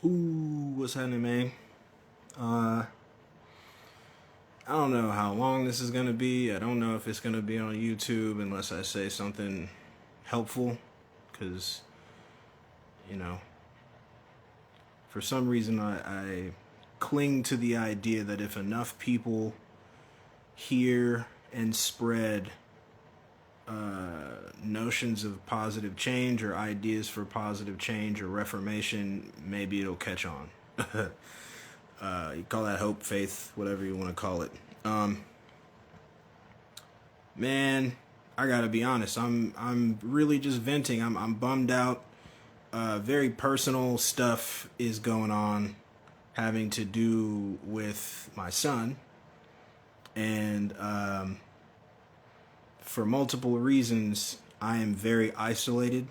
Ooh, what's happening, man? Uh, I don't know how long this is gonna be. I don't know if it's gonna be on YouTube unless I say something helpful, because you know, for some reason I cling to the idea that if enough people hear and spread notions of positive change or ideas for positive change or reformation, maybe it'll catch on. You call that hope, faith, whatever you want to call it. Um, Man, I gotta be honest. I'm really just venting. I'm bummed out. Very personal stuff is going on, having to do with my son, and for multiple reasons, I am very isolated,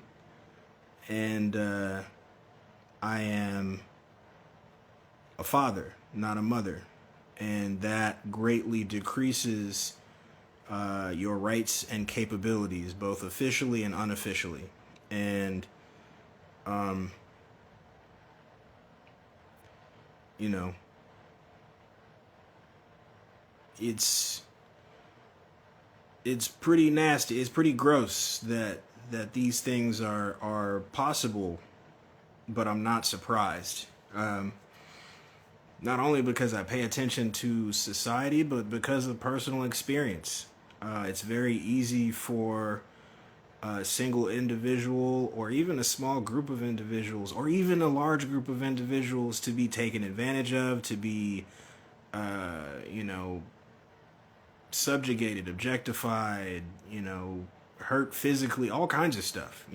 and I am a father, not a mother, and that greatly decreases your rights and capabilities, both officially and unofficially. And, um, you know, it's it's pretty nasty. It's pretty gross that these things are possible, but I'm not surprised. Not only because I pay attention to society, but because of personal experience. It's very easy for a single individual or even a small group of individuals or even a large group of individuals to be taken advantage of, to be, you know, subjugated, objectified, hurt physically, all kinds of stuff,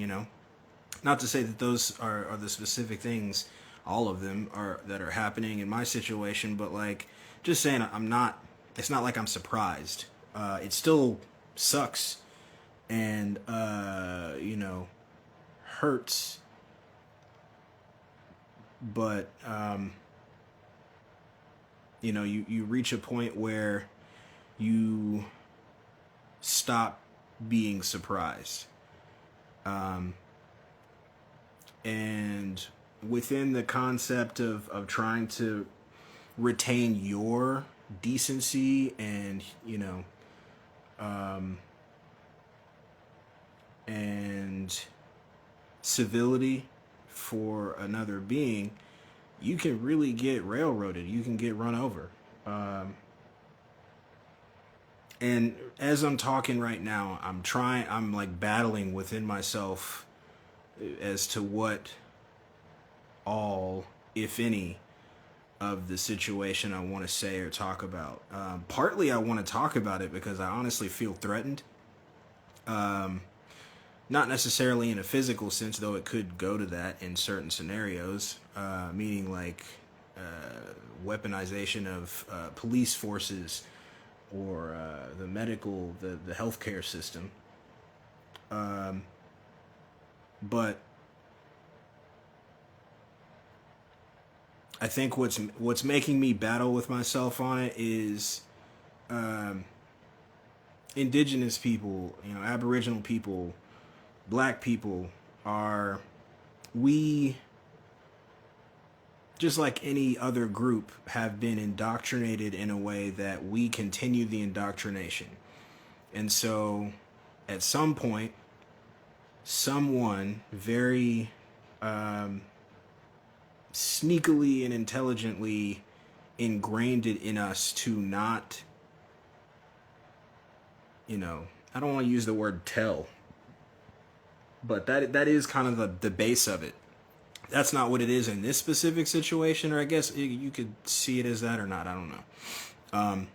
Not to say that those are the specific things, all of them are that are happening in my situation, but like just saying it's not like I'm surprised. It still sucks and hurts, but you reach a point where you stop being surprised. And within the concept of trying to retain your decency and, and civility for another being, you can really get railroaded. You can get run over. And as I'm talking right now, I'm like battling within myself as to what all, if any, of the situation I want to say or talk about. Partly I want to talk about it because I honestly feel threatened. Not necessarily in a physical sense, though it could go to that in certain scenarios, meaning like weaponization of police forces or the medical, the healthcare system. But I think what's making me battle with myself on it is indigenous people, Aboriginal people, black people we, just like any other group, have been indoctrinated in a way that we continue the indoctrination. And so at some point, someone very sneakily and intelligently ingrained it in us to not, I don't want to use the word tell, but that is kind of the base of it. That's not what it is in this specific situation, or I guess you could see it as that or not. I don't know.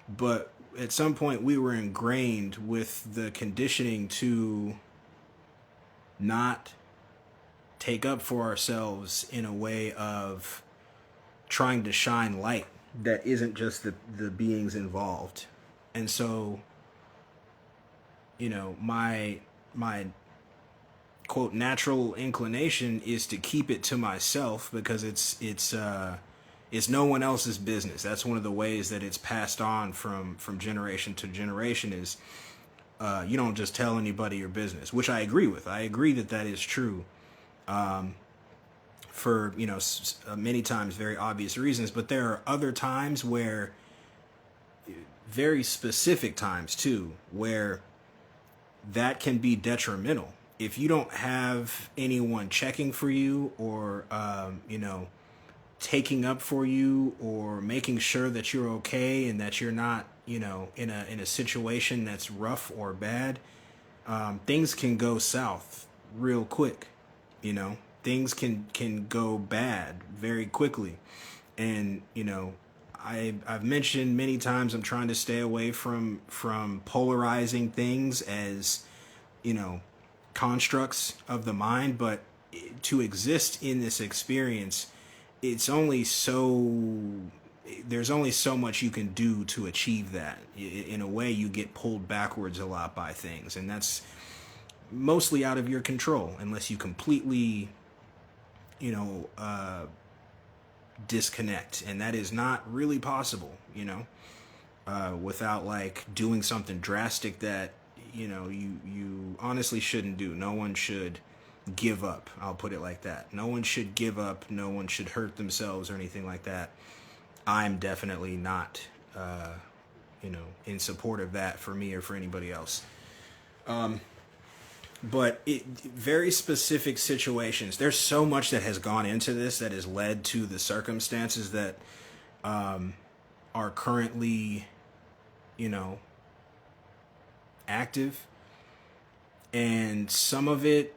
But at some point, we were ingrained with the conditioning to not take up for ourselves in a way of trying to shine light that isn't just the beings involved. And so, my quote natural inclination is to keep it to myself because it's no one else's business. That's one of the ways that it's passed on from generation to generation is you don't just tell anybody your business, which I agree with. I agree that is true for, many times very obvious reasons, but there are other times where, very specific times too, where that can be detrimental. If you don't have anyone checking for you, or taking up for you, or making sure that you're okay and that you're not, in a situation that's rough or bad, things can go south real quick. Things can go bad very quickly. And I've mentioned many times I'm trying to stay away from polarizing things as, constructs of the mind, but to exist in this experience, there's only so much you can do to achieve that. In a way, you get pulled backwards a lot by things, and that's mostly out of your control unless you completely, disconnect, and that is not really possible, without like doing something drastic that you honestly shouldn't do. No one should give up. I'll put it like that. No one should give up. No one should hurt themselves or anything like that. I'm definitely not, in support of that for me or for anybody else. But very specific situations. There's so much that has gone into this that has led to the circumstances that are currently, active. And some of it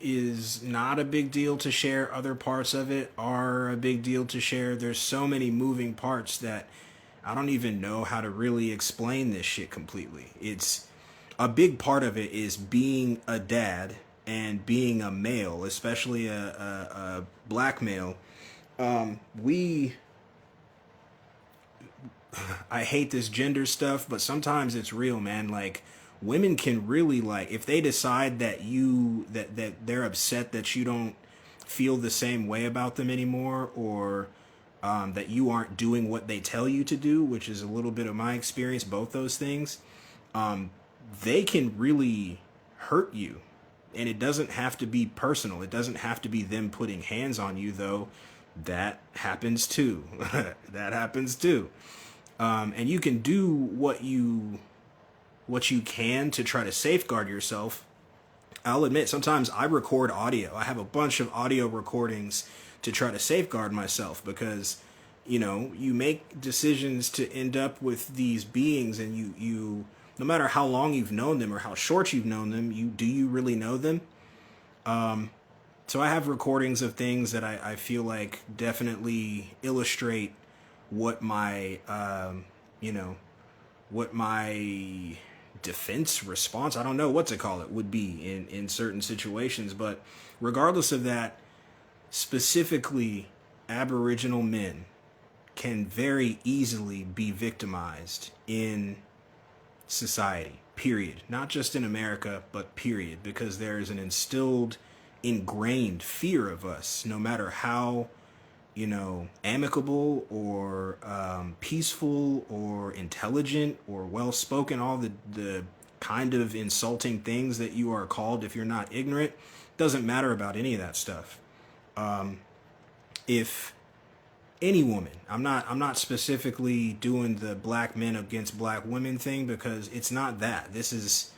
is not a big deal to share. Other parts of it are a big deal to share. There's so many moving parts that I don't even know how to really explain this shit completely. It's a big part of it is being a dad and being a male, especially a black male. I hate this gender stuff, but sometimes it's real, man. Like, women can really, like, if they decide that they're upset that you don't feel the same way about them anymore, or that you aren't doing what they tell you to do, which is a little bit of my experience, both those things, they can really hurt you. And it doesn't have to be personal. It doesn't have to be them putting hands on you, though. That happens too. That happens too. And you can do what you can to try to safeguard yourself. I'll admit, sometimes I record audio. I have a bunch of audio recordings to try to safeguard myself, because, you make decisions to end up with these beings, and you no matter how long you've known them or how short you've known them, do you really know them? So I have recordings of things that I feel like definitely illustrate what my, what my defense response, I don't know what to call it, would be in certain situations. But regardless of that, specifically, Aboriginal men can very easily be victimized in society, period. Not just in America, but period, because there is an ingrained fear of us, no matter how, amicable or peaceful or intelligent or well-spoken, all the kind of insulting things that you are called if you're not ignorant. Doesn't matter about any of that stuff. If any woman, I'm not specifically doing the black men against black women thing, because it's not that. This is,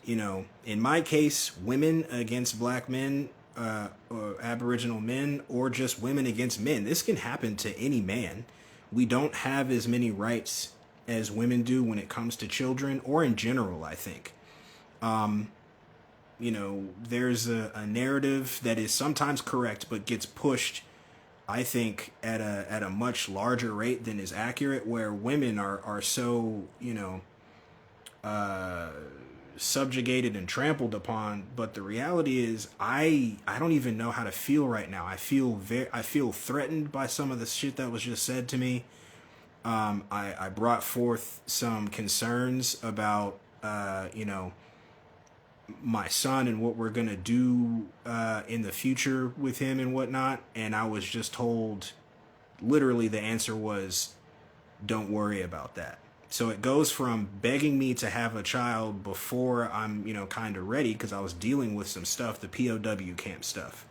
in my case, women against black men, or Aboriginal men, or just women against men. This can happen to any man. We don't have as many rights as women do when it comes to children, or in general, I think. There's a narrative that is sometimes correct, but gets pushed, I think, at a much larger rate than is accurate, where women are so, subjugated and trampled upon. But the reality is, I don't even know how to feel right now. I feel threatened by some of the shit that was just said to me. I brought forth some concerns about, my son and what we're gonna do in the future with him and whatnot, and I was just told, literally the answer was, don't worry about that. So it goes from begging me to have a child before I'm kind of ready, because I was dealing with some stuff, the POW camp stuff,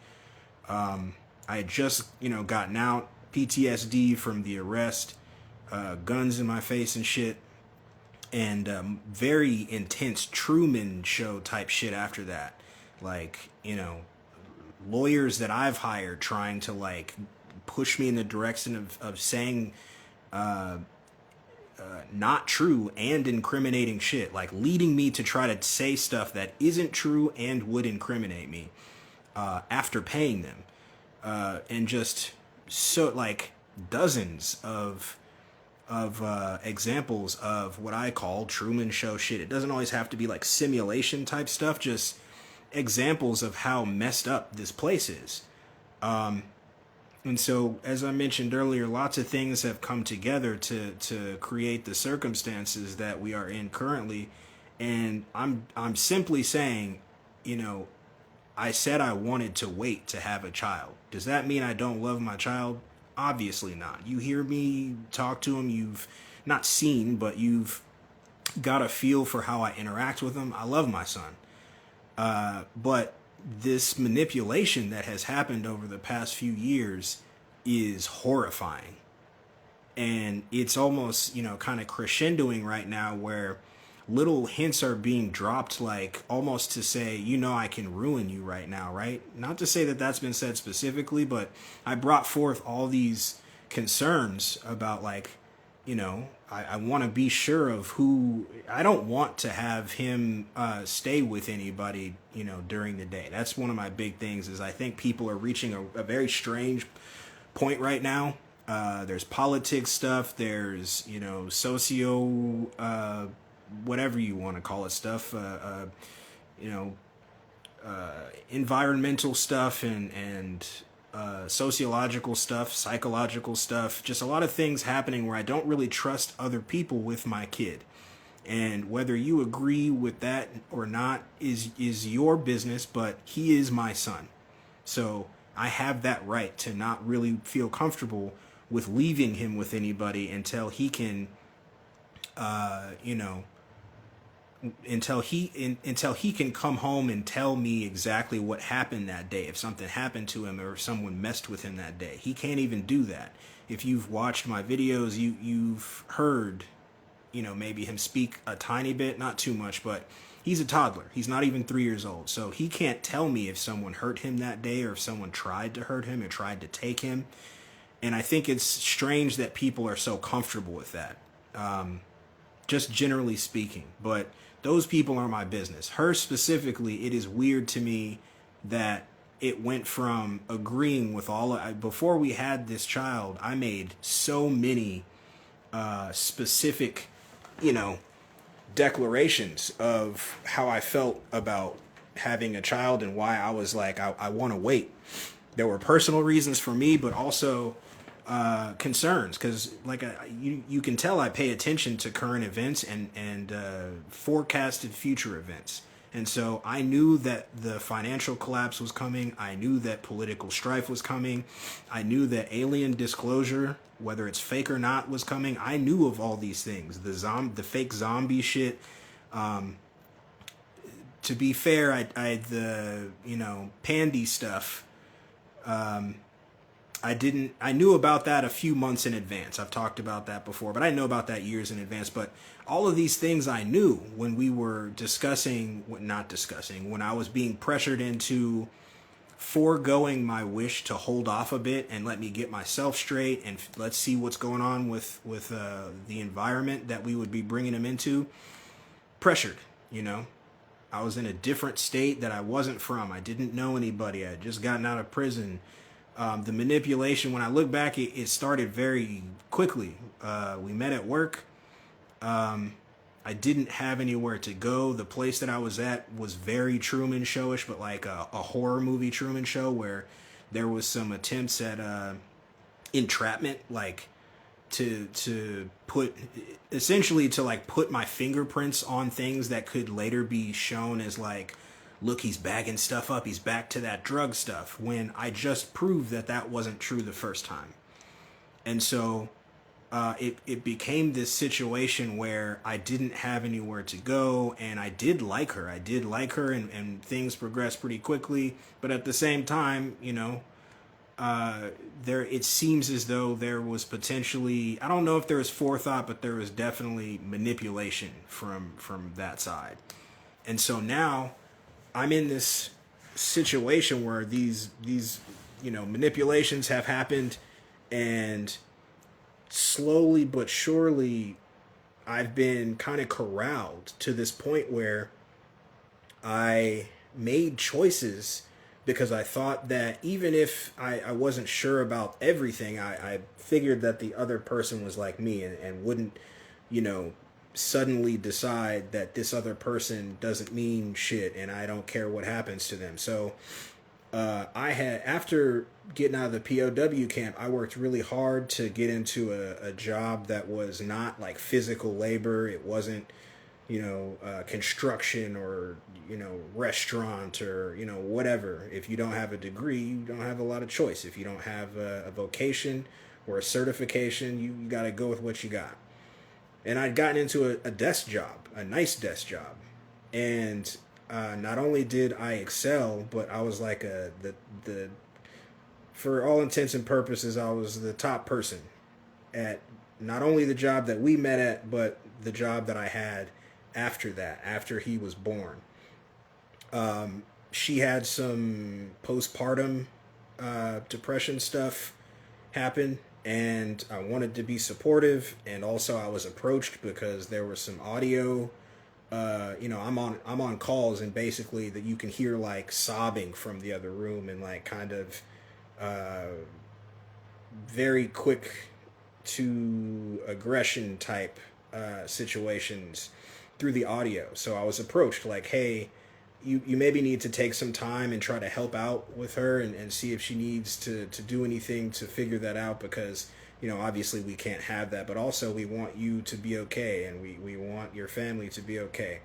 I had just, gotten out, PTSD from the arrest, guns in my face and shit, and very intense Truman Show type shit after that. Like, lawyers that I've hired trying to like push me in the direction of saying not true and incriminating shit, like leading me to try to say stuff that isn't true and would incriminate me after paying them. And just so like dozens of examples of what I call Truman Show shit. It doesn't always have to be like simulation type stuff, just examples of how messed up this place is. And so, as I mentioned earlier, lots of things have come together to create the circumstances that we are in currently. And I'm simply saying, I said I wanted to wait to have a child. Does that mean I don't love my child? Obviously not. You hear me talk to him, you've not seen, but you've got a feel for how I interact with him. I love my son. But this manipulation that has happened over the past few years is horrifying. And it's almost, kind of crescendoing right now where little hints are being dropped, like almost to say, I can ruin you right now, right? Not to say that that's been said specifically, but I brought forth all these concerns about like, I want to be sure of who. I don't want to have him stay with anybody, during the day. That's one of my big things is I think people are reaching a very strange point right now. There's politics stuff. There's, socio, whatever you want to call it stuff, environmental stuff and sociological stuff, psychological stuff, just a lot of things happening where I don't really trust other people with my kid. And whether you agree with that or not is your business, but he is my son. So I have that right to not really feel comfortable with leaving him with anybody until he can, until he can come home and tell me exactly what happened that day. If something happened to him or if someone messed with him that day, he can't even do that. If you've watched my videos, you've heard, maybe him speak a tiny bit, not too much, but he's a toddler. He's not even 3 years old. So he can't tell me if someone hurt him that day or if someone tried to hurt him or tried to take him. And I think it's strange that people are so comfortable with that. Just generally speaking, but those people are my business. Her specifically, it is weird to me that it went from agreeing with before we had this child, I made so many specific, declarations of how I felt about having a child and why I was like, I want to wait. There were personal reasons for me, but also concerns, because like you can tell I pay attention to current events and forecasted future events. And so I knew that the financial collapse was coming. I knew that political strife was coming. I knew that alien disclosure, whether it's fake or not, was coming. I knew of all these things, the fake zombie shit. To be fair, I the pandy stuff. I knew about that a few months in advance. I've talked about that before, but I know about that years in advance. But all of these things I knew when we were when I was being pressured into foregoing my wish to hold off a bit and let me get myself straight and let's see what's going on with the environment that we would be bringing him into. Pressured, I was in a different state that I wasn't from. I didn't know anybody. I had just gotten out of prison. The manipulation, when I look back, it started very quickly. We met at work. I didn't have anywhere to go. The place that I was at was very Truman Showish, but like a horror movie Truman Show where there was some attempts at entrapment, like to put my fingerprints on things that could later be shown as like, look, he's bagging stuff up. He's back to that drug stuff, when I just proved that wasn't true the first time. And so it became this situation where I didn't have anywhere to go, and I did like her. And things progressed pretty quickly. But at the same time, there it seems as though there was potentially, I don't know if there was forethought, but there was definitely manipulation from that side. And so now I'm in this situation where these manipulations have happened, and slowly but surely I've been kind of corralled to this point where I made choices because I thought that even if I wasn't sure about everything, I figured that the other person was like me, and wouldn't, you know, suddenly decide that this other person doesn't mean shit and I don't care what happens to them. So I had, after getting out of the POW camp, I worked really hard to get into a job that was not like physical labor. It wasn't, construction or, restaurant or, whatever. If you don't have a degree, you don't have a lot of choice. If you don't have a vocation or a certification, you got to go with what you got. And I'd gotten into a desk job, a nice desk job. And not only did I excel, but I was like for all intents and purposes, I was the top person at not only the job that we met at, but the job that I had after that, after he was born. She had some postpartum depression stuff happen, and I wanted to be supportive, and also I was approached because there was some audio. I'm on calls, and basically that you can hear like sobbing from the other room, and like kind of very quick to aggression type situations through the audio. So I was approached like, hey, you maybe need to take some time and try to help out with her, and see if she needs to do anything to figure that out, because obviously we can't have that, but also we want you to be okay, and we want your family to be okay.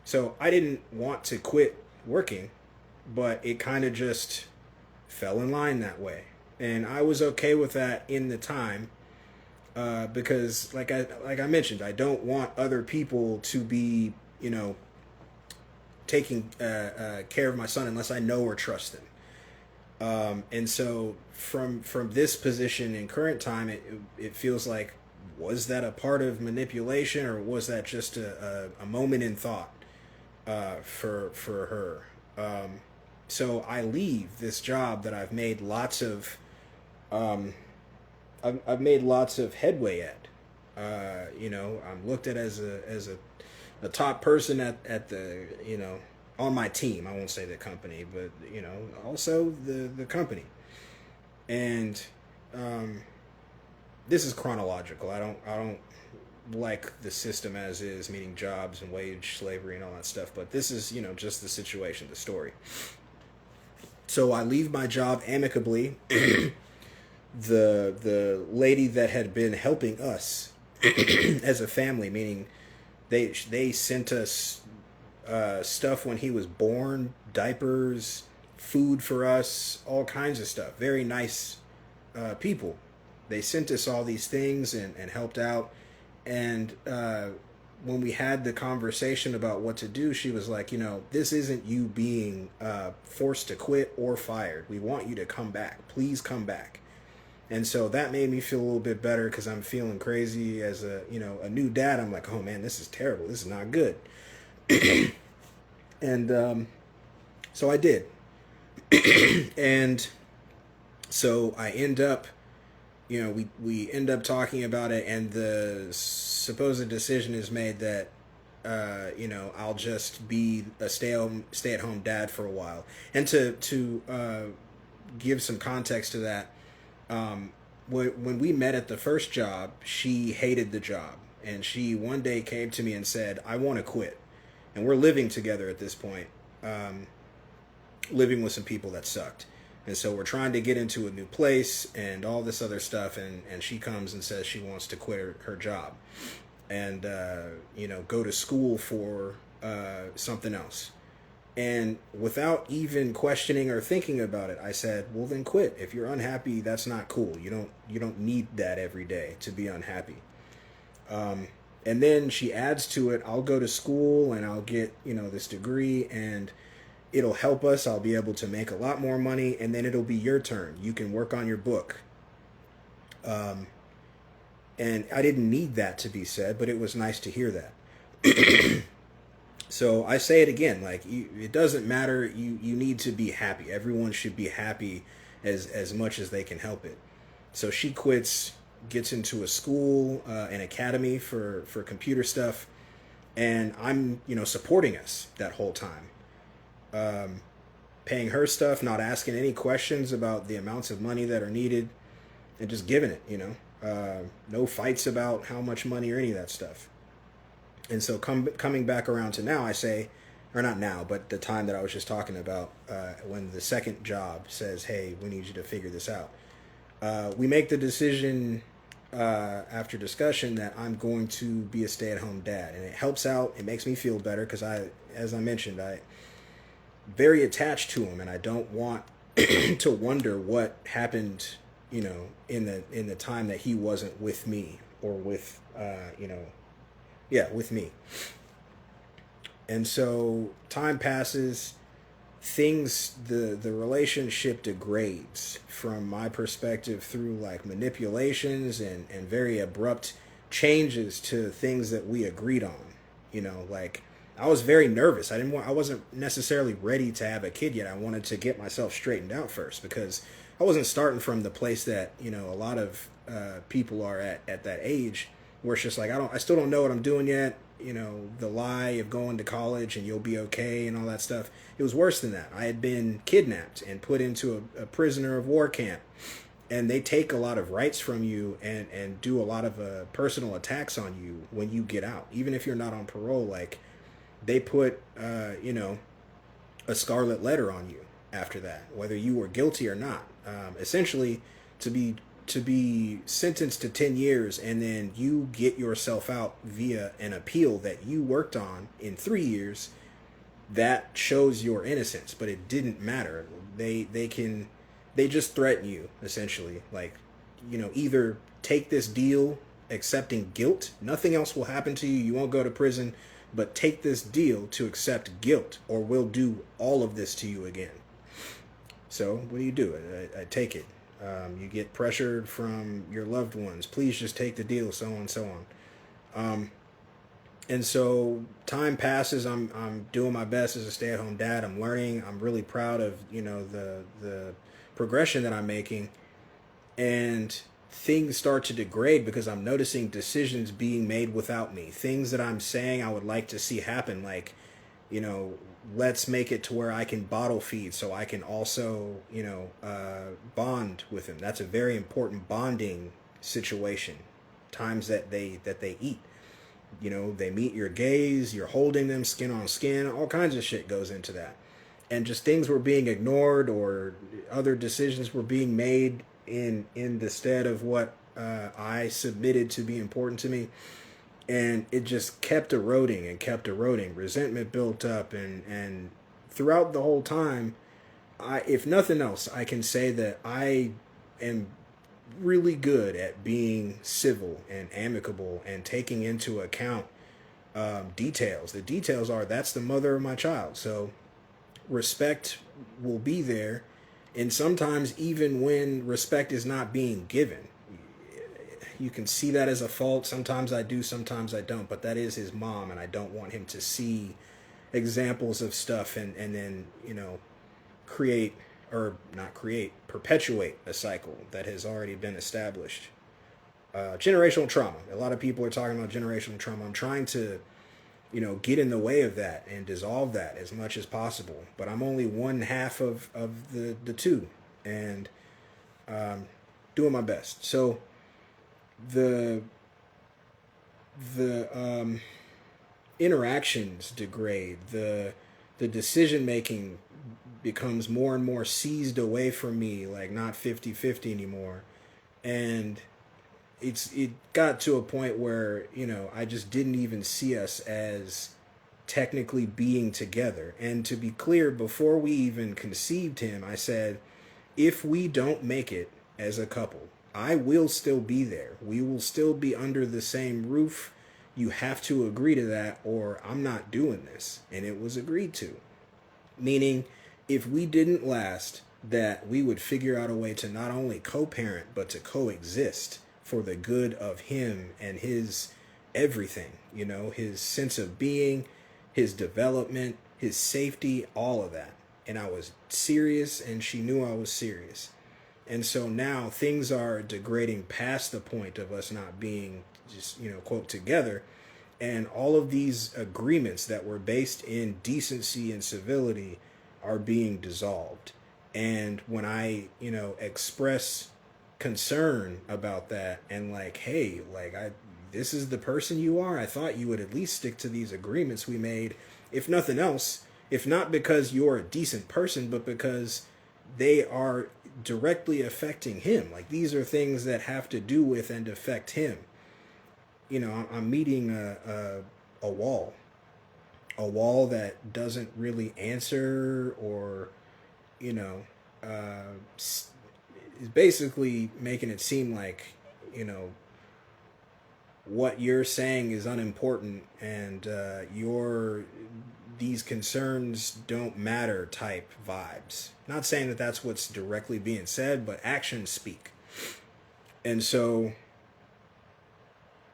So I didn't want to quit working, but it kind of just fell in line that way. And I was okay with that in the time, because like I mentioned, I don't want other people to be, taking care of my son unless I know or trust them. And so from this position in current time, it feels like, was that a part of manipulation, or was that just a moment in thought for her? So I leave this job that I've made lots of I've made lots of headway at. I'm looked at as a top person at the, on my team. I won't say the company, but also the company. And this is chronological. I don't like the system as is, meaning jobs and wage slavery and all that stuff, but this is, just the situation, the story. So I leave my job amicably. The lady that had been helping us as a family, meaning they sent us stuff when he was born, diapers, food for us, all kinds of stuff. Very nice people. They sent us all these things and helped out. And when we had the conversation about what to do, she was like, this isn't you being forced to quit or fired. We want you to come back. Please come back. And so that made me feel a little bit better, because I'm feeling crazy as a new dad. I'm like, oh man, this is terrible. This is not good. And so I did. And so I end up, we end up talking about it, and the supposed decision is made that, I'll just be a stay-at-home dad for a while. And to give some context to that, when we met at the first job, she hated the job, and she one day came to me and said, I want to quit. And we're living together at this point, living with some people that sucked. And so we're trying to get into a new place and all this other stuff, and she comes and says she wants to quit her job and go to school for something else. And without even questioning or thinking about it, I said, well, then quit. If you're unhappy, that's not cool. You don't need that every day to be unhappy. And then she adds to it, I'll go to school and I'll get, this degree. And it'll help us. I'll be able to make a lot more money, and then it'll be your turn. You can work on your book. And I didn't need that to be said, but it was nice to hear that. So I say it again, like, it doesn't matter. You need to be happy. Everyone should be happy as much as they can help it. So she quits, gets into a school, an academy for computer stuff, and I'm, supporting us that whole time. Paying her stuff, not asking any questions about the amounts of money that are needed, and just giving it, no fights about how much money or any of that stuff. And so coming back around to now, I say, or not now, but the time that I was just talking about, when the second job says, hey, we need you to figure this out. We make the decision after discussion that I'm going to be a stay-at-home dad. And it helps out. It makes me feel better because as I mentioned, I'm very attached to him, and I don't want to wonder what happened, in the time that he wasn't with me or with, with me. And so time passes, the relationship degrades from my perspective through like manipulations and very abrupt changes to things that we agreed on. Like, I was very nervous. I wasn't necessarily ready to have a kid yet. I wanted to get myself straightened out first, because I wasn't starting from the place that, a lot of people are at that age, where it's just like, I still don't know what I'm doing yet. The lie of going to college and you'll be okay and all that stuff. It was worse than that. I had been kidnapped and put into a prisoner of war camp, and they take a lot of rights from you and do a lot of personal attacks on you when you get out. Even if you're not on parole, like, they put, a scarlet letter on you after that, whether you were guilty or not. Essentially, to be sentenced to 10 years and then you get yourself out via an appeal that you worked on in 3 years, that shows your innocence. But it didn't matter. They just threaten you, essentially. Like, either take this deal accepting guilt, nothing else will happen to you, you won't go to prison, but take this deal to accept guilt, or we'll do all of this to you again. So what do? I take it. You get pressured from your loved ones. Please just take the deal, so on and so on. And so time passes. I'm doing my best as a stay-at-home dad. I'm learning. I'm really proud of the progression that I'm making. And things start to degrade because I'm noticing decisions being made without me. Things that I'm saying I would like to see happen, like, let's make it to where I can bottle feed so I can also, bond with him. That's a very important bonding situation. Times that they eat. They meet your gaze, you're holding them skin on skin, all kinds of shit goes into that. And just things were being ignored, or other decisions were being made in the stead of what I submitted to be important to me. And it just kept eroding and kept eroding. Resentment built up, and throughout the whole time, if nothing else, I can say that I am really good at being civil and amicable and taking into account details. The details are, that's the mother of my child. So respect will be there. And sometimes even when respect is not being given, you can see that as a fault. Sometimes I do, sometimes I don't. But that is his mom, and I don't want him to see examples of stuff and then, perpetuate a cycle that has already been established. Generational trauma. A lot of people are talking about generational trauma. I'm trying to, get in the way of that and dissolve that as much as possible. But I'm only one half of the two, and doing my best. So the interactions degrade. The decision making becomes more and more seized away from me, like not 50-50 anymore. And it got to a point where, I just didn't even see us as technically being together. And to be clear, before we even conceived him, I said, if we don't make it as a couple, I will still be there. We will still be under the same roof. You have to agree to that, or I'm not doing this. And it was agreed to. Meaning, if we didn't last, that we would figure out a way to not only co-parent, but to coexist for the good of him and his everything, his sense of being, his development, his safety, all of that. And I was serious, and she knew I was serious. And so now things are degrading past the point of us not being just, quote, together. And all of these agreements that were based in decency and civility are being dissolved. And when I, express concern about that and like, hey, this is the person you are. I thought you would at least stick to these agreements we made, if nothing else, if not because you're a decent person, but because they are directly affecting him. Like, these are things that have to do with and affect him. I'm meeting a wall that doesn't really answer, or is basically making it seem like what you're saying is unimportant, and these concerns don't matter type vibes. Not saying that that's what's directly being said, but actions speak. And so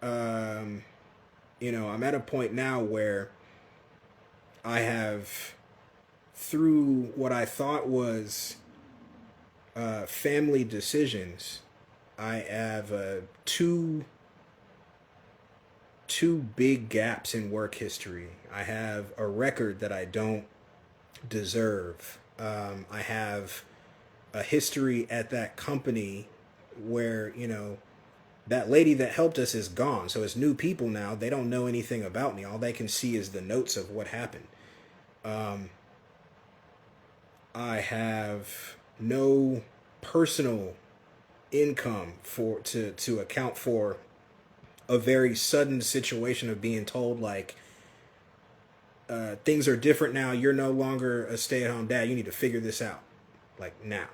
I'm at a point now where I have, through what I thought was family decisions, I have two big gaps in work history. I have a record that I don't deserve. I have a history at that company where, that lady that helped us is gone. So it's new people now. They don't know anything about me. All they can see is the notes of what happened. I have no personal income to account for a very sudden situation of being told, like, things are different now. You're no longer a stay-at-home dad. You need to figure this out, like, now.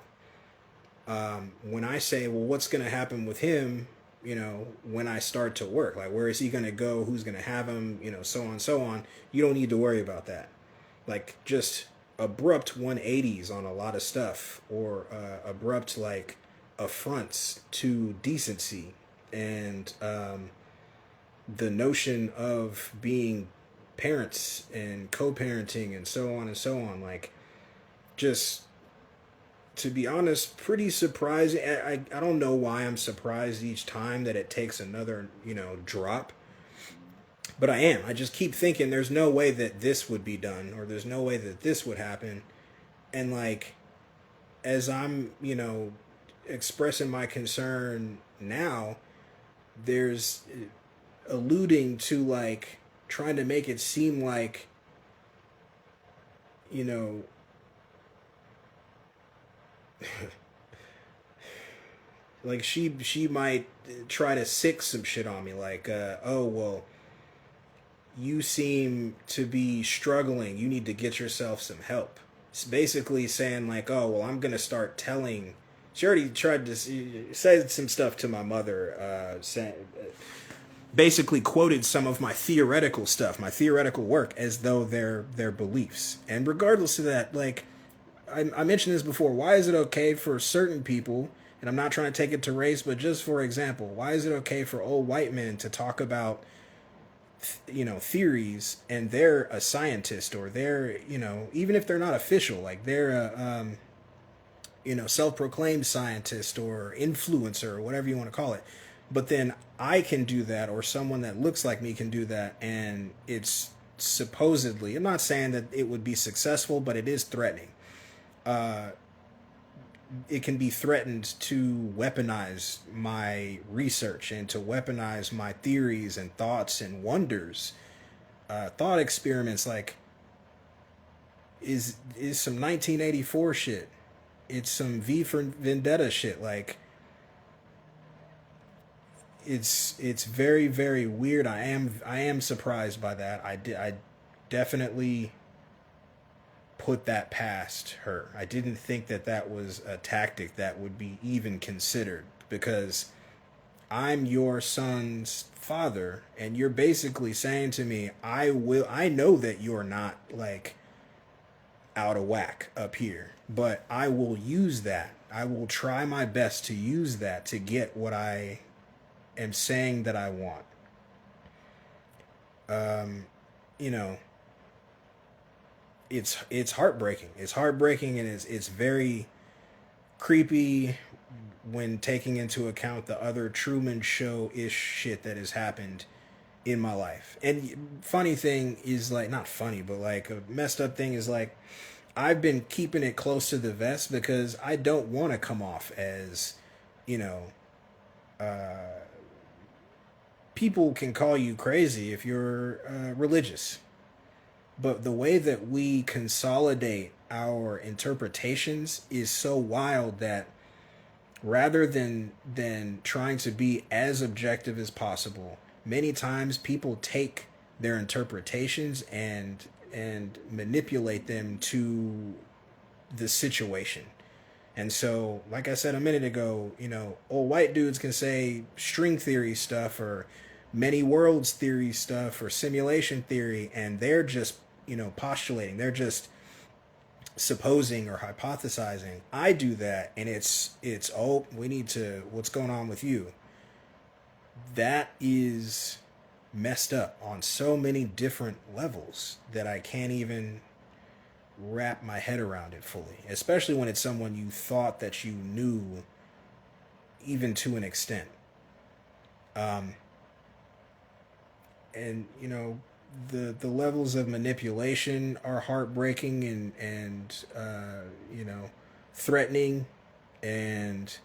When I say, well, what's going to happen with him, when I start to work, like, where is he going to go? Who's going to have him? So on, so on. You don't need to worry about that. Like, just abrupt 180s on a lot of stuff, or abrupt, like, affronts to decency and the notion of being parents and co-parenting and so on and so on. Like, just, to be honest, pretty surprising. I don't know why I'm surprised each time that it takes another, drop. But I am. I just keep thinking there's no way that this would be done, or there's no way that this would happen. And, like, as I'm, expressing my concern now, there's alluding to, like, trying to make it seem like, like she might try to sick some shit on me, like, oh, well, you seem to be struggling, you need to get yourself some help. It's basically saying, like, oh, well, I'm gonna start telling. She already tried to say some stuff to my mother, basically quoted some of my theoretical stuff, my theoretical work, as though they're beliefs. And regardless of that, like, I mentioned this before, why is it okay for certain people, and I'm not trying to take it to race, but just for example, why is it okay for old white men to talk about, theories, and they're a scientist, or they're, even if they're not official, like, they're a, self-proclaimed scientist or influencer or whatever you want to call it. But then I can do that, or someone that looks like me can do that, and it's supposedly, I'm not saying that it would be successful, but it is threatening. It can be threatened to weaponize my research and to weaponize my theories and thoughts and wonders. Thought experiments, like, is some 1984 shit. It's some V for Vendetta shit. Like, it's very, very weird. I am surprised by that. I definitely put that past her. I didn't think that was a tactic that would be even considered, because I'm your son's father, and you're basically saying to me, I know that you're not, like, out of whack up here. But I will use that. I will try my best to use that to get what I am saying that I want. You know, it's heartbreaking. It's heartbreaking, and it's very creepy when taking into account the other Truman Show ish shit that has happened in my life. And funny thing is, like, not funny, but like a messed up thing is, like, I've been keeping it close to the vest because I don't want to come off as, you know, people can call you crazy if you're religious. But the way that we consolidate our interpretations is so wild that rather than trying to be as objective as possible, many times people take their interpretations and manipulate them to the situation. And so, like I said a minute ago, you know, old white dudes can say string theory stuff or many worlds theory stuff or simulation theory, and they're just, you know, postulating. They're just supposing or hypothesizing. I do that, and it's oh, we need to, what's going on with you? That is messed up on so many different levels that I can't even wrap my head around it fully, especially when it's someone you thought that you knew, even to an extent. And you know, the levels of manipulation are heartbreaking and you know, threatening. And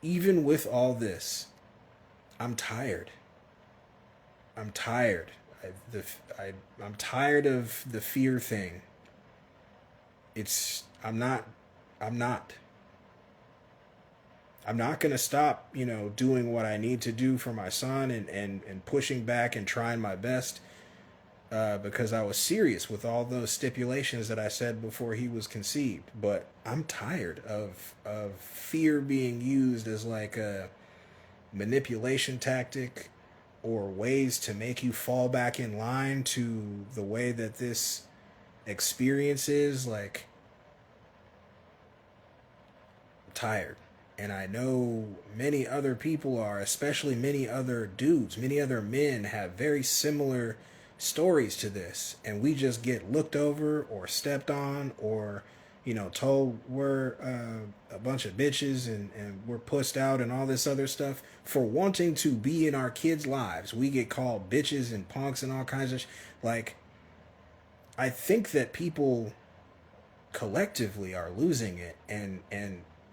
even with all this, I'm tired. I'm tired. I'm tired of the fear thing. I'm not going to stop, you know, doing what I need to do for my son and pushing back and trying my best because I was serious with all those stipulations that I said before he was conceived. But I'm tired of fear being used as like a manipulation tactic or ways to make you fall back in line to the way that this experience is. Like, I'm tired. And I know many other people are, especially many other dudes, many other men have very similar stories to this. And we just get looked over or stepped on or, you know, told we're a bunch of bitches and we're pussed out and all this other stuff for wanting to be in our kids' lives. We get called bitches and punks and all kinds of like, I think that people collectively are losing it and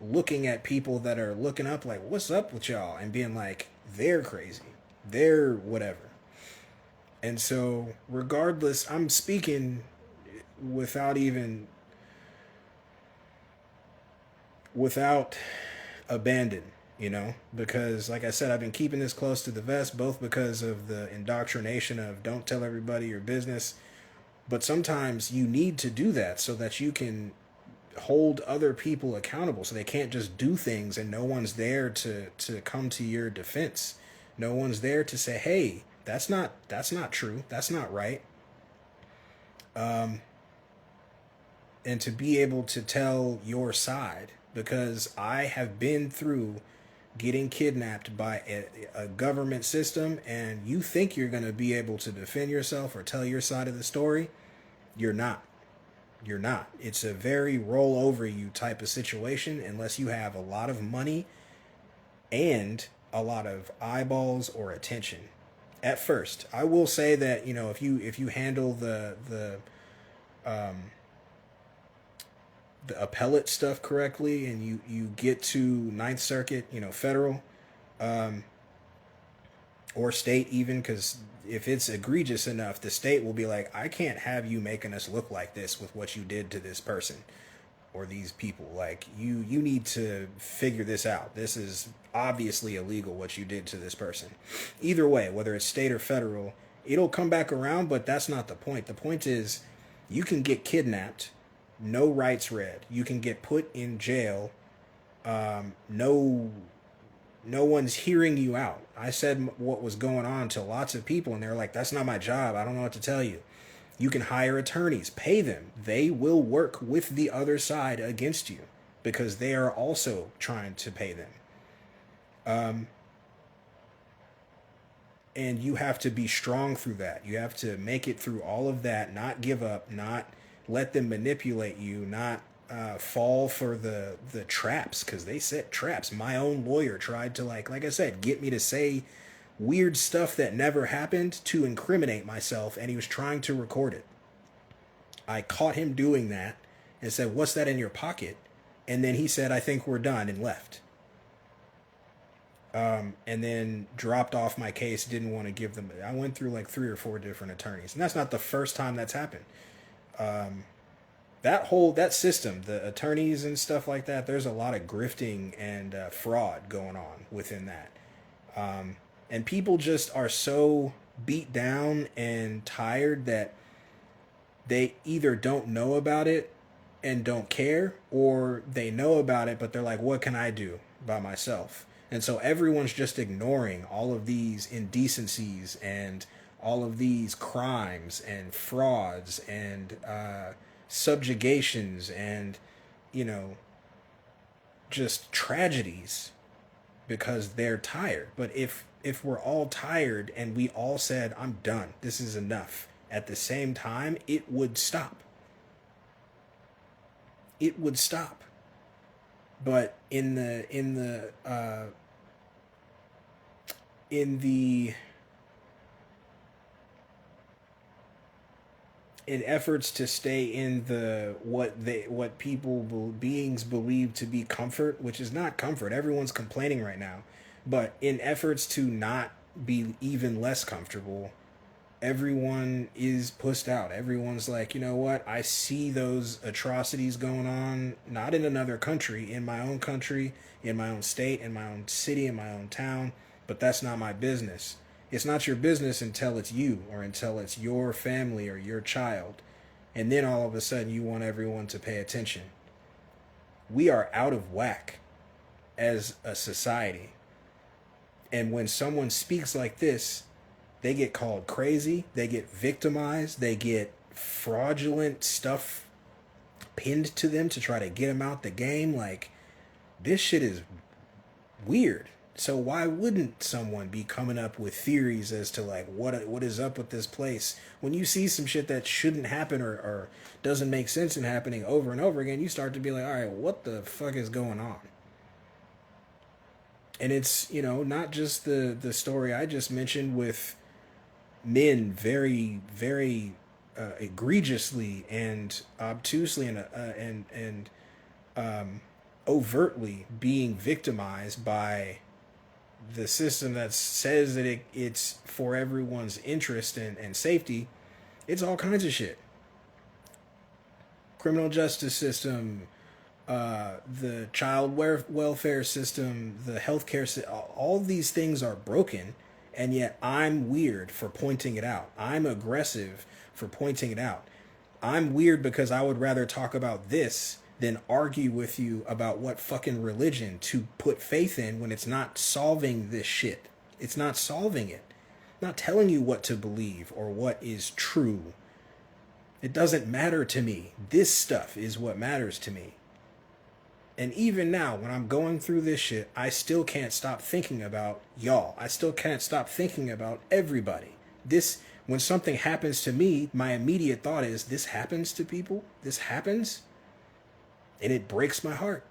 looking at people that are looking up like, what's up with y'all? And being like, they're crazy. They're whatever. And so regardless, I'm speaking without abandon, you know, because like I said, I've been keeping this close to the vest, both because of the indoctrination of don't tell everybody your business, but sometimes you need to do that so that you can hold other people accountable, so they can't just do things and no one's there to come to your defense. No one's there to say, hey, that's not true, that's not right. And to be able to tell your side, because I have been through getting kidnapped by a government system, and you think you're going to be able to defend yourself or tell your side of the story. You're not. You're not. It's a very roll over you type of situation unless you have a lot of money and a lot of eyeballs or attention. At first, I will say that, you know, if you handle the appellate stuff correctly and you get to Ninth Circuit, you know, federal or state even, because if it's egregious enough, the state will be like, I can't have you making us look like this with what you did to this person or these people. Like, you need to figure this out. This is obviously illegal what you did to this person. Either way, whether it's state or federal, it'll come back around, but that's not the point. The point is you can get kidnapped, no rights read. You can get put in jail. No one's hearing you out. I said what was going on to lots of people, and they're like, that's not my job. I don't know what to tell you. You can hire attorneys, pay them. They will work with the other side against you because they are also trying to pay them. And you have to be strong through that. You have to make it through all of that, not give up, not let them manipulate you, not fall for the traps, because they set traps. My own lawyer tried to, like I said, get me to say weird stuff that never happened to incriminate myself, and he was trying to record it. I caught him doing that and said, "What's that in your pocket?" And then he said, "I think we're done," and left. And then dropped off my case, didn't want to give them. I went through like 3 or 4 different attorneys, and that's not the first time that's happened. That system, the attorneys and stuff like that, there's a lot of grifting and fraud going on within that. And people just are so beat down and tired that they either don't know about it and don't care, or they know about it but they're like, what can I do by myself? And so everyone's just ignoring all of these indecencies and all of these crimes and frauds and subjugations and, just tragedies because they're tired. But if we're all tired and we all said, I'm done, this is enough, at the same time, it would stop. It would stop. But in efforts to stay in what beings believe to be comfort, which is not comfort. Everyone's complaining right now, but in efforts to not be even less comfortable, everyone is pushed out. Everyone's like, you know what? I see those atrocities going on, not in another country, in my own country, in my own state, in my own city, in my own town, but that's not my business. It's not your business until it's you, or until it's your family or your child. And then all of a sudden you want everyone to pay attention. We are out of whack as a society. And when someone speaks like this, they get called crazy, they get victimized, they get fraudulent stuff pinned to them to try to get them out the game. Like, this shit is weird. So why wouldn't someone be coming up with theories as to like what is up with this place? When you see some shit that shouldn't happen or doesn't make sense in happening over and over again, you start to be like, all right, what the fuck is going on? And it's, not just the story I just mentioned with men very, very egregiously and obtusely and overtly being victimized by the system that says that it's for everyone's interest and safety. It's all kinds of shit. Criminal justice system, the child welfare system, the healthcare system, all these things are broken, and yet I'm weird for pointing it out. I'm aggressive for pointing it out. I'm weird because I would rather talk about this than argue with you about what fucking religion to put faith in when it's not solving this shit. It's not solving it. Not telling you what to believe or what is true. It doesn't matter to me. This stuff is what matters to me. And even now, when I'm going through this shit, I still can't stop thinking about y'all. I still can't stop thinking about everybody. When something happens to me, my immediate thought is, this happens to people? This happens? And it breaks my heart.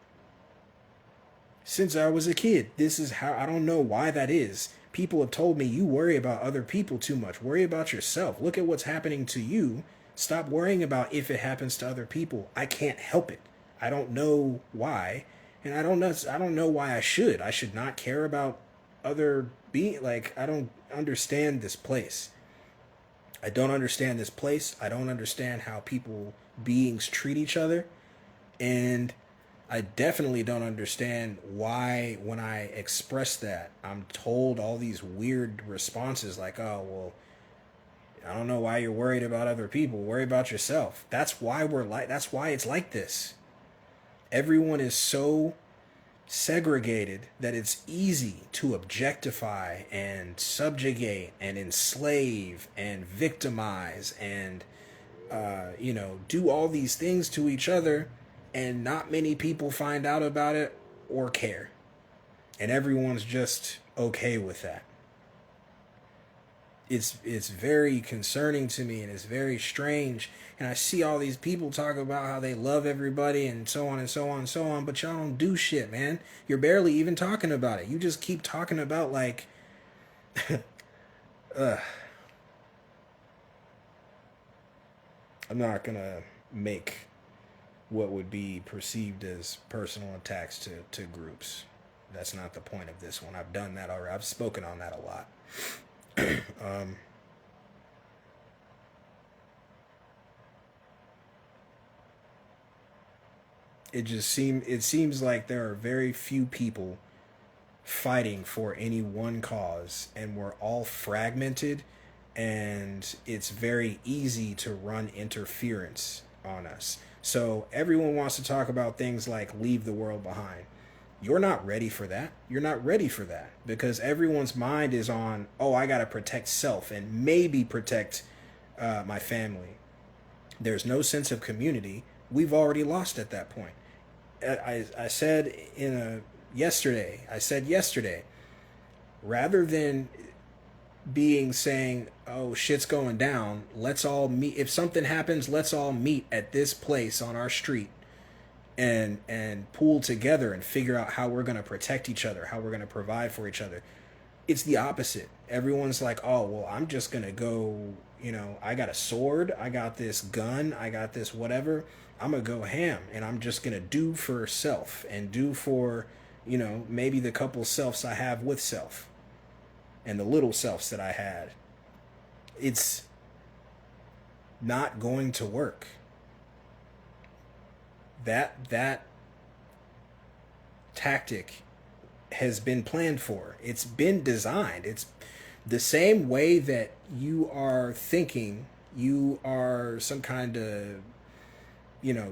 Since I was a kid, this is how, I don't know why that is. People have told me, you worry about other people too much. Worry about yourself. Look at what's happening to you. Stop worrying about if it happens to other people. I can't help it. I don't know why. And I don't know why I should. I should not care about other I don't understand this place. I don't understand this place. I don't understand how beings treat each other. And I definitely don't understand why, when I express that, I'm told all these weird responses like, oh, well, I don't know why you're worried about other people. Worry about yourself. That's why it's like this. Everyone is so segregated that it's easy to objectify and subjugate and enslave and victimize and do all these things to each other, and not many people find out about it or care. And everyone's just okay with that. It's very concerning to me, and it's very strange. And I see all these people talk about how they love everybody and so on and so on and so on, but y'all don't do shit, man. You're barely even talking about it. You just keep talking about like I'm not gonna make what would be perceived as personal attacks to groups. That's not the point of this one. I've done that already. I've spoken on that a lot. It seems like there are very few people fighting for any one cause, and we're all fragmented, and it's very easy to run interference on us. So everyone wants to talk about things like leave the world behind. You're not ready for that. You're not ready for that because everyone's mind is on, oh, I got to protect self and maybe protect my family. There's no sense of community. We've already lost at that point. I said yesterday, rather than saying, oh, shit's going down, let's all meet. If something happens, let's all meet at this place on our street and pool together and figure out how we're going to protect each other, how we're going to provide for each other. It's the opposite. Everyone's like, oh, well, I'm just going to go, I got a sword, I got this gun, I got this whatever. I'm going to go ham, and I'm just going to do for self and do for, maybe the couple selves I have with self and the little selves that I had. It's not going to work. That tactic has been planned for. It's been designed. It's the same way that you are thinking you are some kind of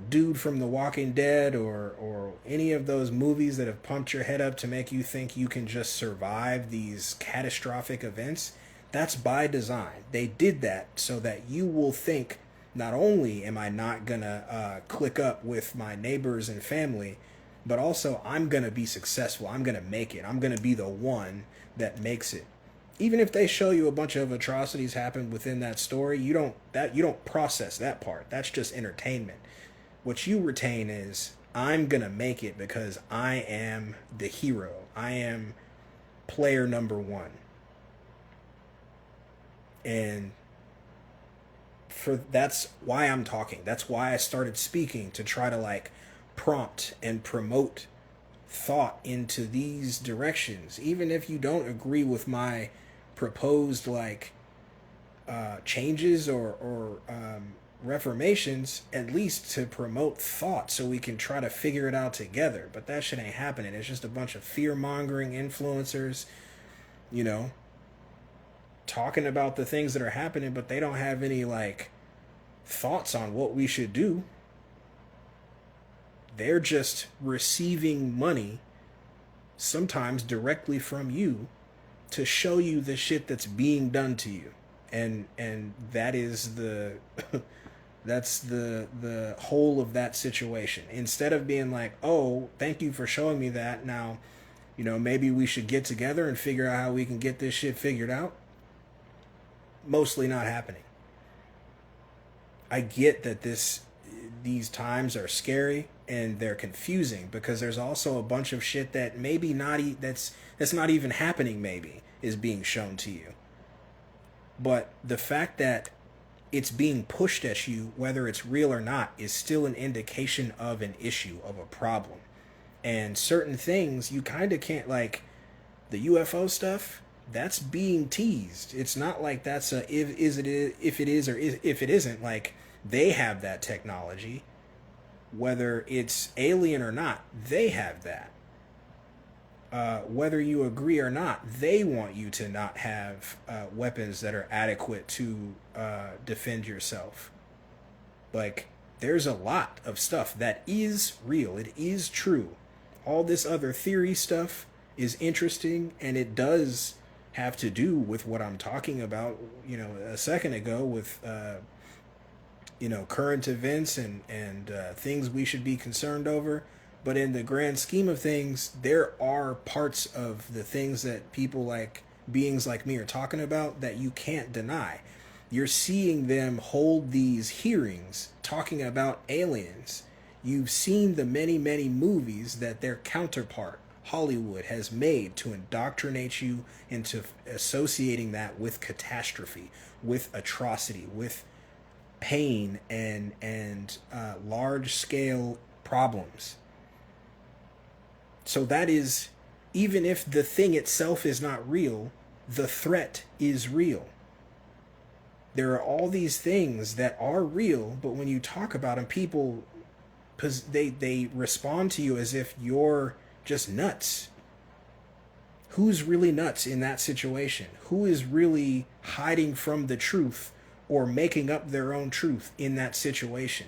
dude from The Walking Dead or any of those movies that have pumped your head up to make you think you can just survive these catastrophic events. That's by design. They did that so that you will think, not only am I not gonna click up with my neighbors and family, but also I'm gonna be successful. I'm gonna make it. I'm gonna be the one that makes it. Even if they show you a bunch of atrocities happen within that story, you don't process that part. That's just entertainment. What you retain is, I'm gonna make it because I am the hero. I am player number one. And that's why I'm talking. That's why I started speaking, to try to prompt and promote thought into these directions. Even if you don't agree with my proposed changes or reformations, at least to promote thought so we can try to figure it out together. But that shit ain't happening. It's just a bunch of fear-mongering influencers, talking about the things that are happening, but they don't have any thoughts on what we should do. They're just receiving money, sometimes directly from you, to show you the shit that's being done to you. And that is that's the whole of that situation. Instead of being like, oh, thank you for showing me that, now maybe we should get together and figure out how we can get this shit figured out. Mostly not happening. I get that these times are scary and they're confusing, because there's also a bunch of shit that maybe that's not even happening, maybe is being shown to you. But the fact that it's being pushed at you, whether it's real or not, is still an indication of an issue, of a problem. And certain things you kind of can't, like the UFO stuff, that's being teased. It's not like that's a if it is or if it isn't. Like, they have that technology, whether it's alien or not. They have that. Whether you agree or not, they want you to not have weapons that are adequate to defend yourself. Like, there's a lot of stuff that is real. It is true. All this other theory stuff is interesting, and it does have to do with what I'm talking about, a second ago with current events and things we should be concerned over. But in the grand scheme of things, there are parts of the things that people like beings like me are talking about that you can't deny. You're seeing them hold these hearings talking about aliens. You've seen the many, many movies that their counterpart, Hollywood, has made to indoctrinate you into associating that with catastrophe, with atrocity, with pain and large scale problems. So that is, even if the thing itself is not real, the threat is real. There are all these things that are real, but when you talk about them, people, they respond to you as if you're just nuts. Who's really nuts in that situation? Who is really hiding from the truth or making up their own truth in that situation?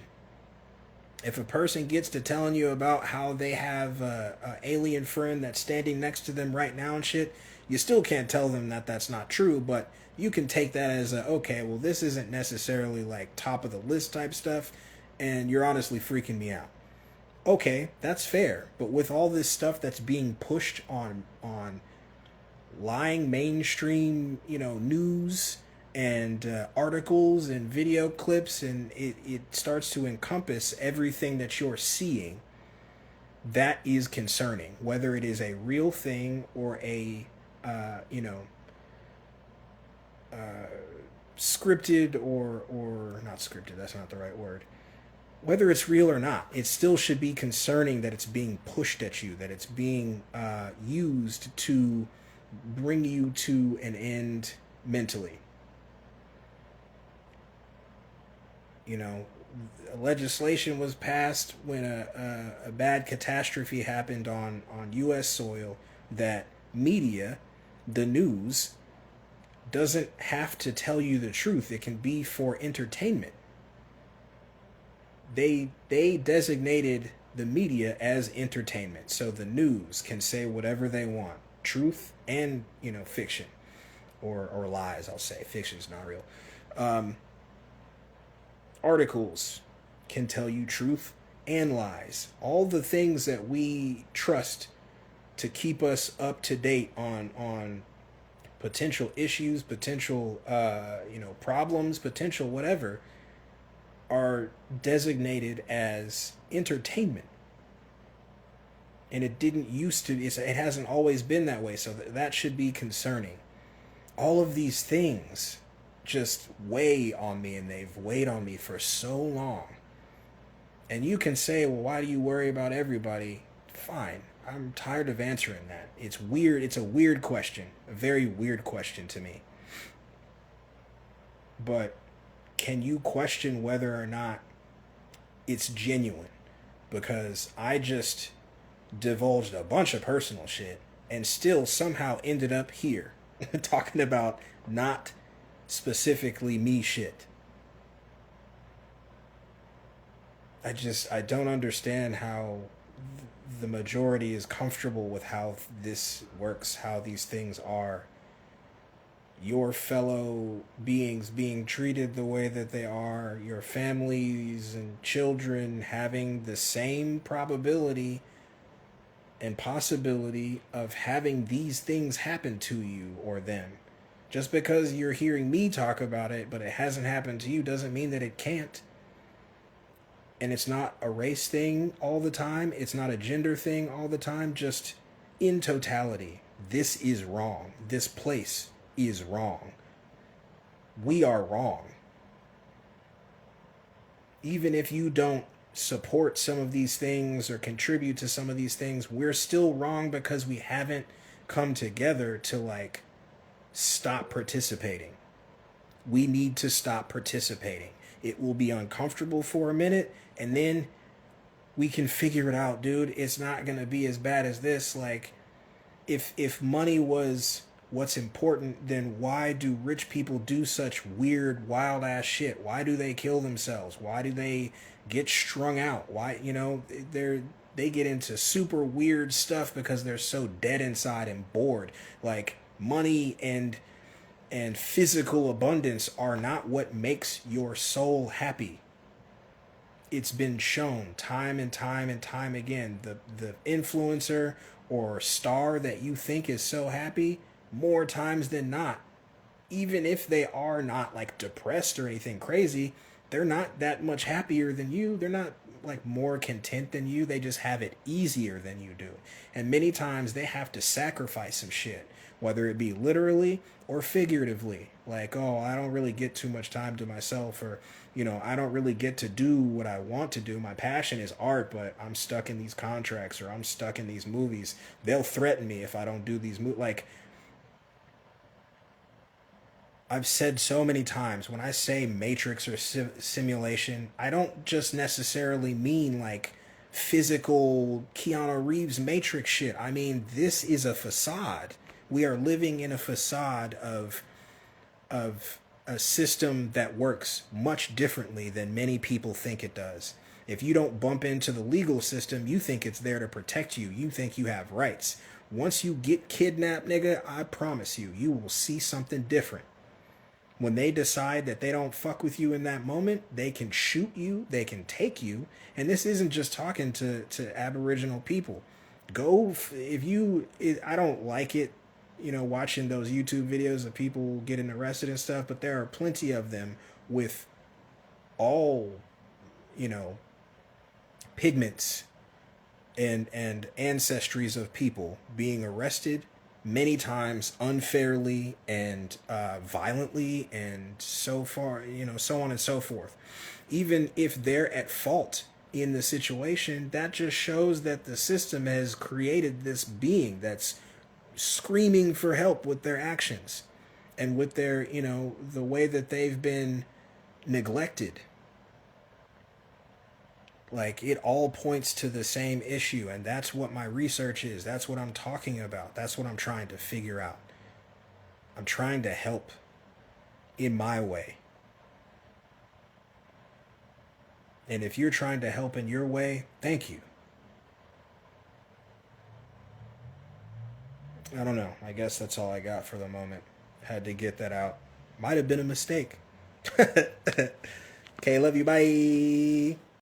If a person gets to telling you about how they have a alien friend that's standing next to them right now and shit, you still can't tell them that that's not true, but you can take that as okay, well, this isn't necessarily like top of the list type stuff, and you're honestly freaking me out. Okay, that's fair, but with all this stuff that's being pushed on lying mainstream, news and articles and video clips, and it starts to encompass everything that you're seeing, that is concerning, whether it is a real thing or a scripted or not scripted, that's not the right word. Whether it's real or not, it still should be concerning that it's being pushed at you, that it's being used to bring you to an end mentally. Legislation was passed when a bad catastrophe happened on U.S. soil that media, the news, doesn't have to tell you the truth. It can be for entertainment. They designated the media as entertainment, so the news can say whatever they want, truth and fiction, or lies. I'll say fiction's not real. Articles can tell you truth and lies. All the things that we trust to keep us up to date on potential issues, potential problems, potential whatever, are designated as entertainment. And it didn't used to. It hasn't always been that way. So that should be concerning. All of these things just weigh on me, and they've weighed on me for so long. And you can say, well, why do you worry about everybody? Fine. I'm tired of answering that. It's weird. It's a weird question. A very weird question to me. But can you question whether or not it's genuine? Because I just divulged a bunch of personal shit and still somehow ended up here talking about not specifically me shit. I don't understand how the majority is comfortable with how this works, how these things are. Your fellow beings being treated the way that they are, your families and children having the same probability and possibility of having these things happen to you or them. Just because you're hearing me talk about it, but it hasn't happened to you, doesn't mean that it can't. And it's not a race thing all the time. It's not a gender thing all the time. Just in totality, this is wrong. This place is wrong. We are wrong. Even if you don't support some of these things or contribute to some of these things, we're still wrong because we haven't come together to stop participating. We need to stop participating. It will be uncomfortable for a minute, and then we can figure it out, dude. It's not going to be as bad as this. If money was what's important, then why do rich people do such weird, wild ass shit? Why do they kill themselves? Why do they get strung out? Why, they get into super weird stuff because they're so dead inside and bored. Money and physical abundance are not what makes your soul happy. it's been shown time and time and time again, the influencer or star that you think is so happy, more times than not, even if they are not like depressed or anything crazy, they're not that much happier than you. They're not like more content than you. They just have it easier than you do. And many times they have to sacrifice some shit, whether it be literally or figuratively. Like, oh, I don't really get too much time to myself, or, I don't really get to do what I want to do. My passion is art, but I'm stuck in these contracts, or I'm stuck in these movies. They'll threaten me if I don't do these movies. Like, I've said so many times, when I say matrix or simulation, I don't just necessarily mean like physical Keanu Reeves matrix shit. I mean, this is a facade. We are living in a facade of a system that works much differently than many people think it does. If you don't bump into the legal system, you think it's there to protect you. You think you have rights. Once you get kidnapped, nigga, I promise you, you will see something different. When they decide that they don't fuck with you in that moment, they can shoot you, they can take you. And this isn't just talking to Aboriginal people. If you, I don't like it, watching those YouTube videos of people getting arrested and stuff, but there are plenty of them with all, you know, pigments and ancestries of people being arrested many times unfairly and violently, and so far, so on and so forth. Even if they're at fault in the situation, that just shows that the system has created this being that's screaming for help with their actions and with their, the way that they've been neglected. Like, it all points to the same issue, and that's what my research is. That's what I'm talking about. That's what I'm trying to figure out. I'm trying to help in my way. And if you're trying to help in your way, thank you. I don't know. I guess that's all I got for the moment. Had to get that out. Might have been a mistake. Okay, love you. Bye.